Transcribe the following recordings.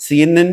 CNN,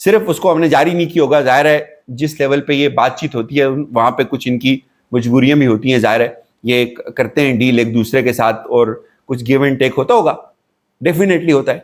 صرف اس کو ہم نے جاری نہیں کیا ہوگا. ظاہر ہے جس لیول پہ یہ بات چیت ہوتی ہے وہاں پہ کچھ ان کی مجبوریاں بھی ہوتی ہیں, ظاہر ہے یہ کرتے ہیں ڈیل ایک دوسرے کے ساتھ اور کچھ گیو اینڈ ٹیک ہوتا ہوگا, ڈیفینیٹلی ہوتا ہے.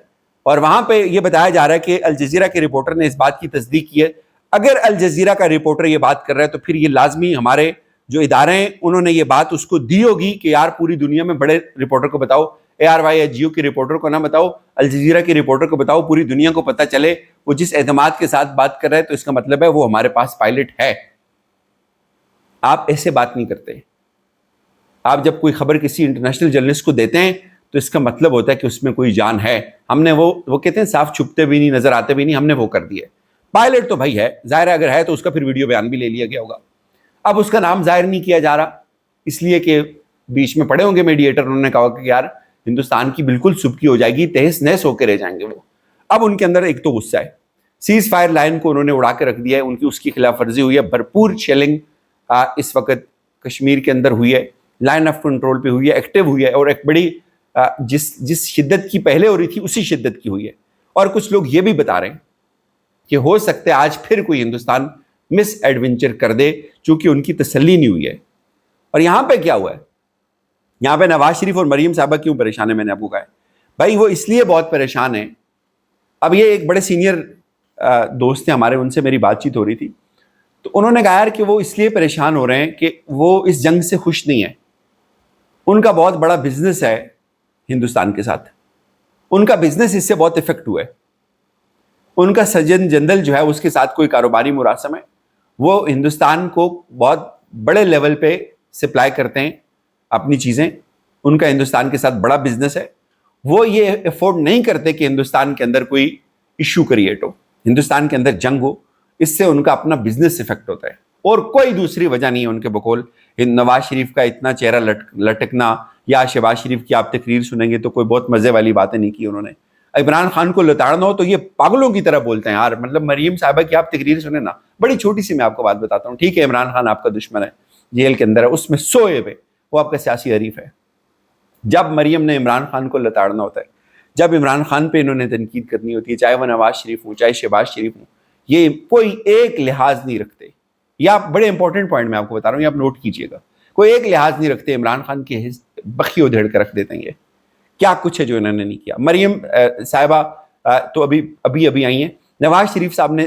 اور وہاں پہ یہ بتایا جا رہا ہے کہ الجزیرہ کے رپورٹر نے اس بات کی تصدیق کی ہے. اگر الجزیرہ کا رپورٹر یہ بات کر رہا ہے تو پھر یہ لازمی ہمارے جو ادارے ہیں انہوں نے یہ بات اس کو دی ہوگی کہ یار پوری دنیا میں بڑے رپورٹر کو بتاؤ, ARY کے رپورٹر کو نہ بتاؤ, الجزیرہ کے رپورٹر کو بتاؤ, پوری دنیا کو پتہ چلے وہ جس اعتماد کے ساتھ بات کر رہے ہیں تو اس کا مطلب ہے وہ ہمارے پاس پائلٹ ہے. آپ ایسے بات نہیں کرتے. آپ جب کوئی خبر کسی انٹرنیشنل جرنلسٹ کو دیتے ہیں تو اس کا مطلب ہوتا ہے کہ اس میں کوئی جان ہے. ہم نے وہ کہتے ہیں صاف چھپتے بھی نہیں, نظر آتے بھی نہیں, ہم نے وہ کر دیا. پائلٹ تو بھائی ہے, ظاہر ہے اگر ہے تو اس کا پھر ویڈیو بیان بھی لے لیا گیا ہوگا. اب اس کا نام ظاہر نہیں کیا جا رہا اس لیے کہ بیچ میں پڑے ہوں گے میڈیٹر, انہوں نے کہا کہ یار ہندوستان کی بالکل سبکی ہو جائے گی, تہس نہس ہو کے رہ جائیں گے وہ. اب ان کے اندر ایک تو غصہ ہے, سیز فائر لائن کو انہوں نے اڑا کے رکھ دیا ہے, ان کی اس کی خلاف ورزی ہوئی ہے, بھرپور شیلنگ اس وقت کشمیر کے اندر ہوئی ہے, لائن آف کنٹرول پہ ہوئی ہے, ایکٹیو ہوئی ہے, اور ایک بڑی جس شدت کی پہلے ہو رہی تھی اسی شدت کی ہوئی ہے. اور کچھ لوگ یہ بھی بتا رہے ہیں کہ ہو سکتا ہے آج پھر کوئی ہندوستان مس ایڈونچر کر دے, چونکہ ان کی تسلی نہیں ہوئی ہے. اور یہاں پہ کیا ہوا ہے, یہاں پہ نواز شریف اور مریم صاحبہ کیوں پریشان ہے, میں نے آپ کو کہا ہے بھائی وہ اس لیے بہت پریشان ہیں. اب یہ ایک بڑے سینئر دوست ہیں ہمارے, ان سے میری بات چیت ہو رہی تھی تو انہوں نے کہا یار کہ وہ اس لیے پریشان ہو رہے ہیں کہ وہ اس جنگ سے خوش نہیں ہیں. ان کا بہت بڑا بزنس ہے ہندوستان کے ساتھ, ان کا بزنس اس سے بہت افیکٹ ہوا ہے. ان کا سرجن جنرل جو ہے اس کے ساتھ کوئی کاروباری مراسم ہے, وہ ہندوستان کو بہت بڑے لیول پہ سپلائی کرتے ہیں اپنی چیزیں, ان کا ہندوستان کے ساتھ بڑا بزنس ہے. وہ یہ افورڈ نہیں کرتے کہ ہندوستان کے اندر کوئی ایشو کریٹ ہو, ہندوستان کے اندر جنگ ہو, اس سے ان کا اپنا بزنس افیکٹ ہوتا ہے. اور کوئی دوسری وجہ نہیں ہے ان کے بقول. نواز شریف کا اتنا چہرہ لٹکنا یا شہباز شریف کی آپ تقریر سنیں گے تو کوئی بہت مزے والی باتیں نہیں کی انہوں نے. عمران خان کو لتاڑنا ہو تو یہ پاگلوں کی طرح بولتے ہیں یار. مطلب مریم صاحبہ کی آپ تقریر سنیں نا, بڑی چھوٹی سی میں آپ کو بات بتاتا ہوں, ٹھیک ہے عمران خان آپ کا دشمن ہے, جیل کے اندر ہے, اس میں سوئے ہوئے, وہ آپ کا سیاسی حریف ہے. جب مریم نے عمران خان کو لتاڑنا ہوتا ہے, جب عمران خان پہ انہوں نے تنقید کرنی ہوتی ہے, چاہے وہ نواز شریف ہوں چاہے شہباز شریف ہوں, یہ کوئی ایک لحاظ نہیں رکھتے. یہ آپ بڑے امپورٹنٹ پوائنٹ میں آپ کو بتا رہا ہوں, یہ آپ نوٹ کیجئے گا. کوئی ایک لحاظ نہیں رکھتے, عمران خان کی بخی ادھیڑ کر رکھ دیتے ہیں. یہ کیا کچھ ہے جو انہوں نے نہیں کیا. مریم صاحبہ تو ابھی آئی ہیں, نواز شریف صاحب نے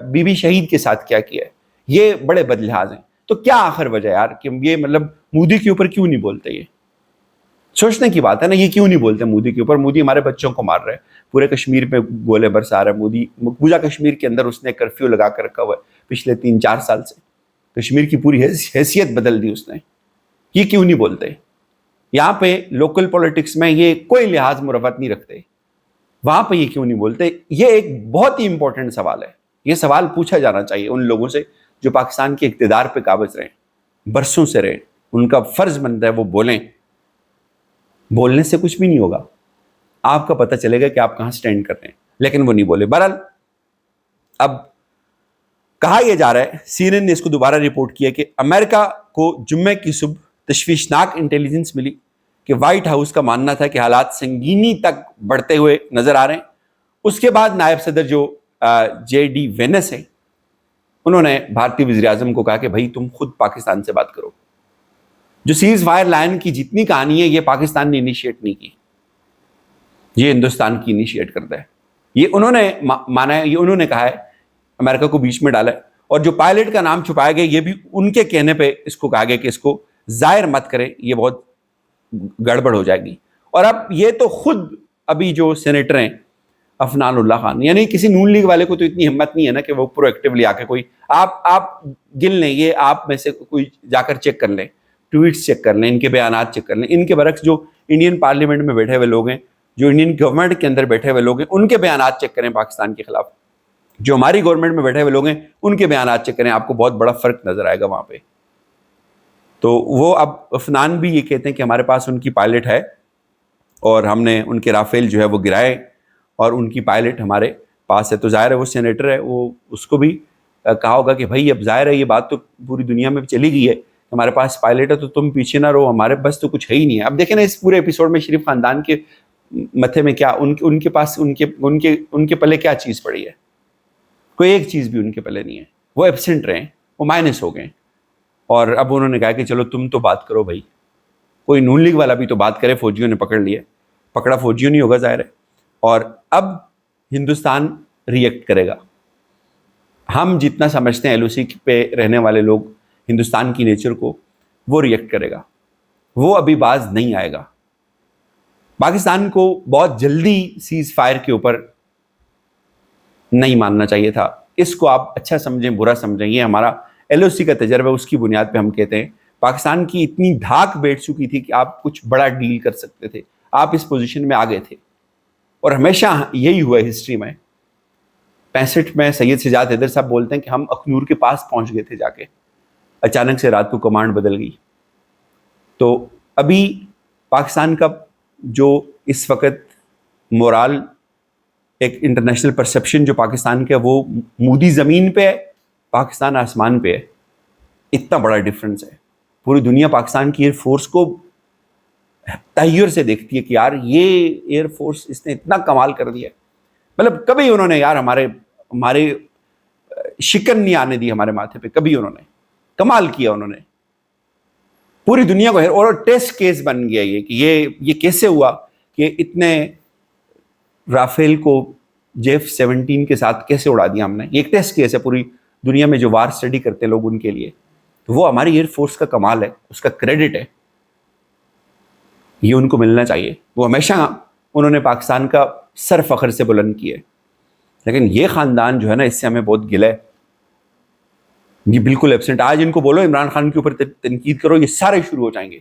بی بی شہید کے ساتھ کیا کیا ہے, یہ بڑے بد لحاظ ہیں. تو کیا آخر وجہ یار کہ یہ مطلب مودی کے اوپر کیوں نہیں بولتے؟ یہ سوچنے کی بات ہے نا, یہ کیوں نہیں بولتے مودی کے اوپر؟ مودی ہمارے بچوں کو مار رہے ہیں, پورے کشمیر پہ گولے برسا رہا ہے مودی. مقبوضہ کشمیر کے اندر اس نے کرفیو لگا کر رکھا ہوا ہے پچھلے 3-4 سال سے, کشمیر کی پوری حیثیت بدل دی اس نے. یہ کیوں نہیں بولتے؟ یہاں پہ لوکل پولیٹکس میں یہ کوئی لحاظ مروت نہیں رکھتے, وہاں پہ یہ کیوں نہیں بولتے؟ یہ ایک بہت ہی امپورٹنٹ سوال ہے. یہ سوال پوچھا جانا چاہیے ان لوگوں سے جو پاکستان کے اقتدار پہ قابض رہے, برسوں سے رہے. ان کا فرض بنتا ہے وہ بولیں. بولنے سے کچھ بھی نہیں ہوگا, آپ کا پتہ چلے گا کہ آپ کہاں سٹینڈ کر رہے ہیں, لیکن وہ نہیں بولے. بہرحال اب کہا یہ جا رہا ہے, CNN نے اس کو دوبارہ رپورٹ کیا کہ امریکہ کو جمعے کی صبح تشویشناک انٹیلیجنس ملی کہ وائٹ ہاؤس کا ماننا تھا کہ حالات سنگینی تک بڑھتے ہوئے نظر آ رہے ہیں. اس کے بعد نائب صدر جو JD وینس ہیں, انہوں نے بھارتی وزیر اعظم کو کہا کہ بھائی تم خود پاکستان سے بات کرو. جو سیز فائر لائن کی جتنی کہانی ہے یہ پاکستان نے انیشیٹ نہیں کی, یہ ہندوستان کی انیشیٹ کرتا ہے. یہ انہوں نے مانا ہے, یہ انہوں نے کہا ہے, امریکہ کو بیچ میں ڈالا ہے. اور جو پائلٹ کا نام چھپایا گیا یہ بھی ان کے کہنے پہ اس کو کہا گیا کہ اس کو ظاہر مت کریں, یہ بہت گڑبڑ ہو جائے گی. اور اب یہ تو خود ابھی جو سینیٹر ہیں افنان اللہ خان, یعنی کسی نون لیگ والے کو تو اتنی ہمت نہیں ہے نا کہ وہ پرو ایکٹیولی آ کے کوئی آپ گن لیں, یہ آپ میں سے کوئی جا کر چیک کر لیں, ٹویٹس چیک کر لیں, ان کے بیانات چیک کر لیں. ان کے برعکس جو انڈین پارلیمنٹ میں بیٹھے ہوئے لوگ ہیں, جو انڈین گورنمنٹ کے اندر بیٹھے ہوئے لوگ ہیں, ان کے بیانات چیک کریں پاکستان کے خلاف. جو ہماری گورنمنٹ میں بیٹھے ہوئے لوگ ہیں ان کے بیانات چیک کریں, آپ کو بہت بڑا فرق نظر آئے گا وہاں پہ. تو وہ اب افنان بھی یہ کہتے ہیں کہ ہمارے پاس ان کی پائلٹ ہے اور ہم نے ان کے رافیل جو ہے وہ گرائے اور ان کی پائلٹ ہمارے پاس ہے. تو ظاہر ہے وہ سینیٹر ہے, وہ اس کو بھی کہا ہوگا کہ بھائی اب ظاہر ہے یہ بات تو پوری دنیا میں چلی گئی ہے, ہمارے پاس پائلٹ ہے تو تم پیچھے نہ رہو, ہمارے بس تو کچھ ہے ہی نہیں ہے. اب دیکھیں نا اس پورے ایپیسوڈ میں شریف خاندان کے متھے میں کیا ان کے پاس ان کے پلے کیا چیز پڑی ہے, کوئی ایک چیز بھی ان کے پلے نہیں ہے. وہ ایبسنٹ رہے ہیں, وہ مائنس ہو گئے. اور اب انہوں نے کہا کہ چلو تم تو بات کرو بھائی, کوئی نون لیگ والا بھی تو بات کرے. فوجیوں نے پکڑ لیے, پکڑا فوجیوں نہیں ہوگا ظاہر ہے. اور اب ہندوستان ریئیکٹ کرے گا. ہم جتنا سمجھتے ہیں ایل او سی پہ رہنے والے لوگ ہندوستان کی نیچر کو, وہ ریئیکٹ کرے گا. وہ ابھی باز نہیں آئے گا. پاکستان کو بہت جلدی سیز فائر کے اوپر نہیں ماننا چاہیے تھا. اس کو آپ اچھا سمجھیں برا سمجھیں, یہ ہمارا ایل او سی کا تجربہ, اس کی بنیاد پہ ہم کہتے ہیں پاکستان کی اتنی دھاک بیٹھ چکی تھی کہ آپ کچھ بڑا ڈیل کر سکتے تھے, آپ اس پوزیشن میں آ گئے تھے. اور ہمیشہ یہی ہوا ہے ہسٹری میں. 65 میں سید سجاد حیدر صاحب بولتے ہیں کہ ہم اخنور کے پاس پہنچ گئے تھے جا کے, اچانک سے رات کو کمانڈ بدل گئی. تو ابھی پاکستان کا جو اس وقت مورال, ایک انٹرنیشنل پرسپشن جو پاکستان کا, وہ مودی زمین پہ ہے, پاکستان آسمان پہ ہے. اتنا بڑا ڈفرنس ہے. پوری دنیا پاکستان کی ایئر فورس کو تحیر سے دیکھتی ہے کہ یار یہ ایئر فورس اس نے اتنا کمال کر دیا. مطلب کبھی انہوں نے یار ہمارے شکن نہیں آنے دی ہمارے ماتھے پہ, کبھی انہوں نے کمال کیا. انہوں نے پوری دنیا کو, اور ٹیسٹ کیس بن گیا یہ کہ یہ کیسے ہوا کہ اتنے رافیل کو JF-17 کے ساتھ کیسے اڑا دیا ہم نے. یہ ایک ٹیسٹ کیس ہے پوری دنیا میں جو وار اسٹڈی کرتے ہیں لوگ ان کے لیے. تو وہ ہماری ایئر فورس کا کمال ہے, اس کا کریڈٹ ہے, یہ ان کو ملنا چاہیے. وہ ہمیشہ انہوں نے پاکستان کا سر فخر سے بلند کیا ہے. لیکن یہ خاندان جو ہے نا, اس سے ہمیں بہت گلہ ہے. یہ بالکل ایبسنٹ. آج ان کو بولو عمران خان کے اوپر تنقید کرو, یہ سارے شروع ہو جائیں گے,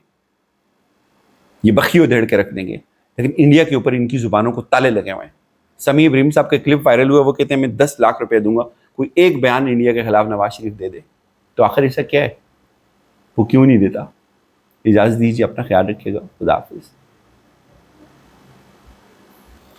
یہ بخیو دھیڑ کے رکھ دیں گے. لیکن انڈیا کے اوپر ان کی زبانوں کو تالے لگے ہوئے ہیں. سمیع ابراہیم صاحب کا کلپ وائرل ہوا, وہ کہتے ہیں میں 10 لاکھ روپے دوں گا کوئی ایک بیان انڈیا کے خلاف نواز شریف دے دے. تو آخر ایسا کیا ہے, وہ کیوں نہیں دیتا؟ اجازت دیجیے, اپنا خیال رکھیے گا. خدا حافظ.